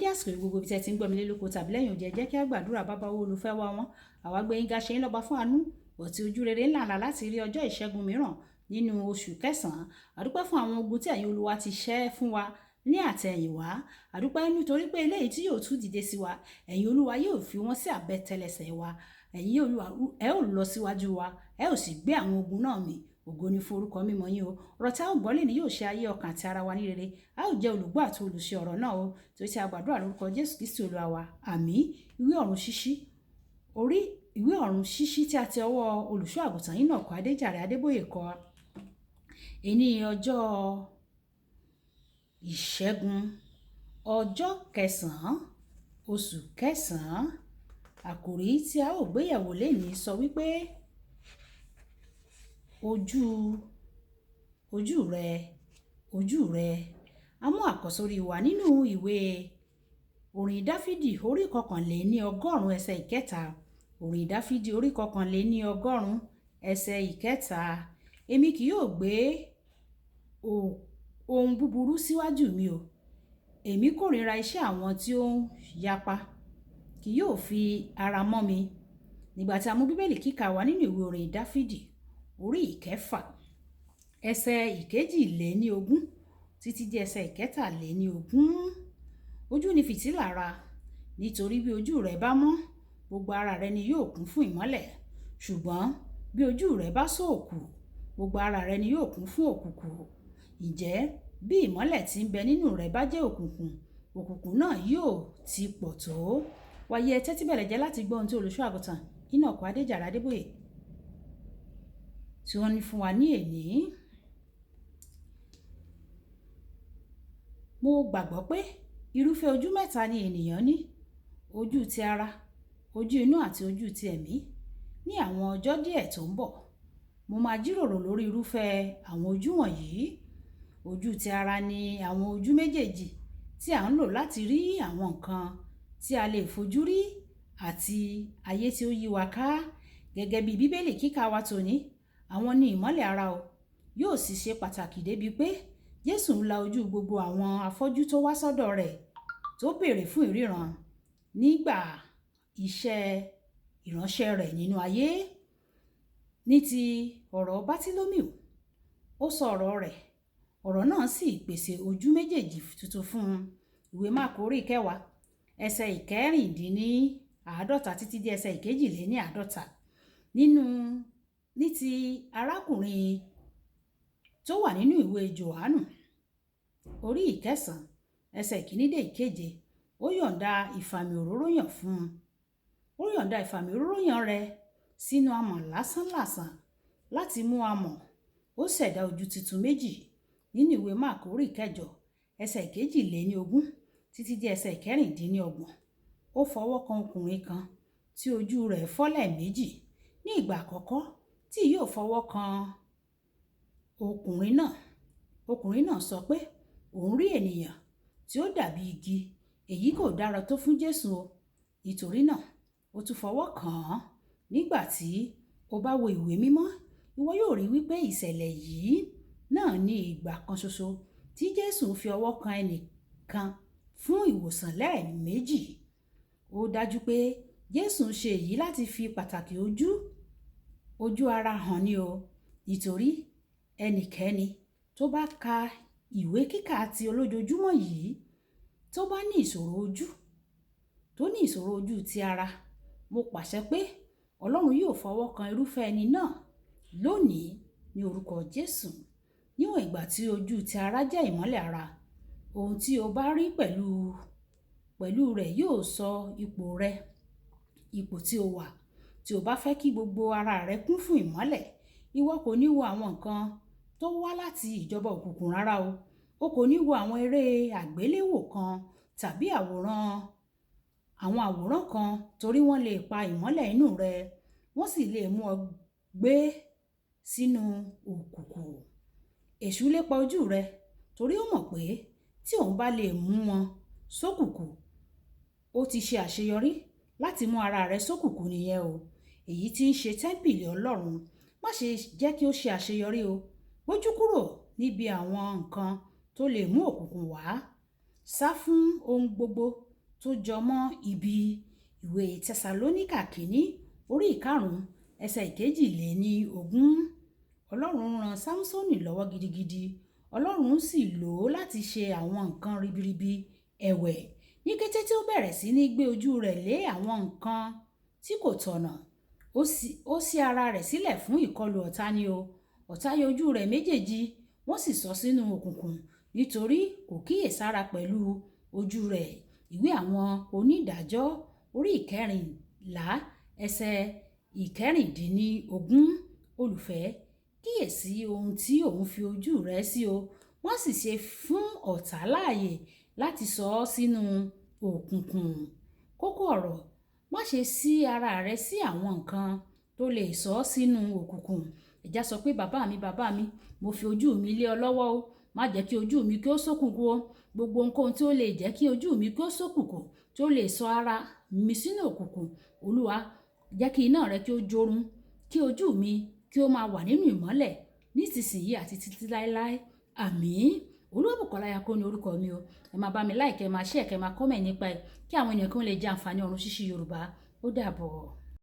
dédé àsìkò gbogbo ibi tí ẹ ti ń gbọ́ mi lé lóko tàbí lẹ́yìn òde, ẹ jẹ́ kí á gbàdúrà. bàbá wo olùfẹ́ wa wọn, àwa gbé yín ga, ṣe yín lọ́ba fún àánú ọ̀tí ojú rere ńlá láti rí ọjọ́ ìṣẹ́gun mìíràn nínú oṣù kẹsàn-án. àdúpẹ́ fún àwọn ogun tí ẹ̀yin olúwa ti ṣẹ́ fún wa ní àtẹ̀yìnwá. àdúpẹ́ nítorí pé eléyìí tí yóò tún dìde sí wa, ẹ̀yin olúwa yóò fi wọ́n sí àbẹ̀tẹ̀lẹsẹ̀ wa. ẹ̀yin olúwa ẹ ó lọ síwájú wa, ẹ ó sì gbé àwọn ogun náà mì. ògo ni fún orúkọ mímọ́ yín o. ọ̀rọ̀ tí a ó gbọ́ lè ní yóò ṣe ayé ọkàn àti ara wa ní rere. a ó jẹ́ olùgbọ́ àti olùṣe ọ̀rọ̀ náà o, torí tí a gbàdúrà lórúkọ Jésù Kristi olúwa wa, àmín. ìwé ọ̀run ṣíṣí tí a ti ọwọ́ olùṣọ́ àgùntàn Enoch Adéjàre Adébóyè kọ. èní ọjọ́ ìṣẹ́gun ọjọ́ kẹsàn-án oṣù kẹsàn-án. àkòrí tí a ó gbéyẹ̀wò lénìí sọ wípé ojú rẹ. a mú àkọ́sórí wa nínú ìwé orin Dáfídì orí 121 ẹsẹ̀ ìkẹta. orin Dáfídì orí 121 ẹsẹ̀ ìkẹta. èmi kì yóò gbé ohun búburú síwájú mi o. èmi kórìíra iṣẹ́ àwọn tí ó ń yapa, kì yóò fi ara mọ́ mi. nígbà tí a mú bíbélì kíkà wá nínú ìwé orin Dáfídì orí 6 ẹsẹ̀ 22 títí dé ẹsẹ̀ 23. ojú ni fìtílà ara, nítorí bí ojú rẹ bá mọ́, gbogbo ara rẹ ni yóò kún fún ìmọ́lẹ̀. ṣùgbọ́n bí ojú rẹ bá ṣókùnkùn, gbogbo ara rẹ ni yóò kún fún òkùnkùn. ǹjẹ́ bí ìmọ́lẹ̀ tí ń bẹ nínú rẹ bá jẹ́ òkùnkùn, òkùnkùn náà yóò ti pọ̀ tó. wáyé ẹ tẹ́tí bẹ̀rẹ̀ jẹ́ láti gbọ́ ohun tí olùṣọ́ àgùntàn Enoch Adéjàre Adébóyè tí wọ́n ní fún wa ní èní. mo gbàgbọ́ pé irúfẹ́ ojú mẹ́ta ni ènìyàn ní: ojú ti ara, ojú inú àti ojú ti ẹ̀mí. ní àwọn ọjọ́ díẹ̀ tó ń bọ̀, mo máa jíròrò lórí irúfẹ́ àwọn ojú wọ̀nyí. ojú ti ara ni àwọn ojú méjèèjì tí a ń lò láti rí àwọn nǹkan tí a lè fojú rí àti ayé tí ó yí wa ká. gẹ́gẹ́ bí bíbélì kíkà wa tòní, àwọn ni ìmọ́lẹ̀ ara o. yóò sì ṣe pàtàkì débi pé Jésù ń la ojú gbogbo àwọn afọ́jú tó wá sọ́dọ̀ rẹ̀ tó béèrè fún ìríran nígbà iṣẹ́ ìránṣẹ́ rẹ̀ nínú ayé. ní ti ọ̀rọ̀ Bátílómìù, ó sọ ọ̀rọ̀ rẹ̀, ọ̀rọ̀ náà sì pèsè ojú méjèèjì tuntun fún un. ìwé Máàkù orí 10 ẹsẹ̀ 51 títí dé ẹsẹ̀ 52. ní ti arákùnrin tó wà nínú ìwé Jòhánù orí 9 ẹsẹ̀ 1 dé 7, ó yọ̀ǹda ìfàmì òróró yàn fún un. ó yọ̀ǹda ìfàmì òróró yàn rẹ̀ sínú amọ̀ lásánlàsàn láti mú amọ̀. ó ṣẹ̀dá ojú tuntun méjì nínú ìwé Máàkù orí 9 ẹsẹ̀ 22 títí dé ẹsẹ̀ 26. ó fọwọ́ kan ọkùnrin kan tí ojú rẹ̀ fọ́ lẹ́ẹ̀méjì. ní ìgbà àkọ́kọ́ tí yóò fọwọ́ kan ọkùnrin náà sọ pé òun rí ènìyàn tí ó dàbí igi. èyí kò dára tó fún Jésù o. nítorí náà ó tún fọwọ́ kàn án. nígbà tí o bá wo ìwé mímọ́, ìwọ yóò rí wípé ìṣẹ̀lẹ̀ yìí náà ní ìgbà kan ṣoṣo tí Jésù fi ọwọ́ kan ẹnìkan fún ìwòsàn lẹ́ẹ̀méjì. ó dájú pé Jésù ṣe èyí láti fi pàtàkì ojú ara hàn ni o. nítorí ẹnikẹ́ni tó bá ka ìwé kíkà ti olójoojúmọ́ yìí tó bá ní ìṣòro ojú ti ara, mo pàṣẹ pé Ọlọ́run yóò fọwọ́ kan irúfẹ́ ẹni náà lónìí ní orúkọ Jésù. níwọ̀n ìgbà tí ojú ti ara jẹ́ ìmọ́lẹ̀ ara, ohun tí o bá rí pẹ̀lú rẹ̀ yóò sọ ipò tí o wà. tí o bá fẹ́ kí gbogbo ara rẹ kún fún ìmọ́lẹ̀, ìwọ kò ní wo àwọn nǹkan tó wá láti ìjọba òkùnkùn rárá o. o kò ní wo àwọn eré àgbéléwò kan tàbí àwọn àwòrán kan, torí wọ́n lè pa ìmọ́lẹ̀ inú rẹ, wọ́n sì lè mú ọ gbé sínú òkùnkùn. èṣù lépa ojú rẹ torí ó mọ̀ pé tí òun bá lè mú wọn ṣókùnkùn, ó ti ṣe àṣeyọrí láti mú ara rẹ ṣókùnkùn nìyẹn o. èyí tí ń ṣe tẹ́ḿpìlì Ọlọ́run. má ṣe jẹ́ kí ó ṣe àṣeyọrí o. gbójú kúrò níbi àwọn nǹkan tó lè mú òkùnkùn wá. sá fún ohun gbogbo tó jọ mọ́ ibi. Ìwé Tẹsalóníkà kìíní orí 5 ẹsẹ̀ 22. Ọlọ́run ran Sámúsónì lọ́wọ́ gidigidi. Ọlọ́run sì lò ó láti ṣe àwọn nǹkan ribiribi ẹ̀wẹ̀. Ní kété tí ó bẹ̀rẹ̀ sí ní gbé ojú rẹ̀ lé àwọn nǹkan tí kò tọ̀nà, ó ṣí ara rẹ̀ sílẹ̀ fún ìkọlù ọ̀tá ni o. Ọ̀tá yọ ojú rẹ̀ méjèèjì, wọ́n sì sọ sínú òkùnkùn nítorí kò kíyèsára pẹ̀lú ojú rẹ̀. Ìwé àwọn onídàájọ́ orí 14 ẹsẹ̀ 16. Olùfẹ́, kíyèsí ohun tí òun fi ojú rẹ̀ sí o. Wọ́n sì ṣe fún ọ̀tá láàyè láti sọ ọ́ sínú òkùnkùn. Kókó ọ̀rọ̀: má ṣe ṣí ara rẹ sí àwọn nǹkan tó lè sọ ọ́ sínú òkùnkùn. Ẹ̀já sọ pé bàbá mi, mo fi ojú mi lé ọ lọ́wọ́ o. Má jẹ́ kí ojú mi kí ó ṣókùnkùn o. Gbogbo nǹkan tí ó lè jẹ́ kí ojú mi kí ó ṣókùnkùn, tí ó lè sọ ara mi sínú òkùnkùn, Olúwa jẹ́ kí iná rẹ kí ó jórun, kí ojú mi kí ó máa wà nínú ìmọ́lẹ̀ nísinsìnyí àti títí láéláé. Àmín. Olúwabùkọ́lá Ayako ni orúkọ mi o. Ẹ máa bá mi like, ẹ máa share, ẹ máa comment nípa ẹ̀ kí àwọn ènìyàn kí wọ́n lè jẹ àǹfààní ọ̀run ṣíṣí Yorùbá. Ó dàbọ̀.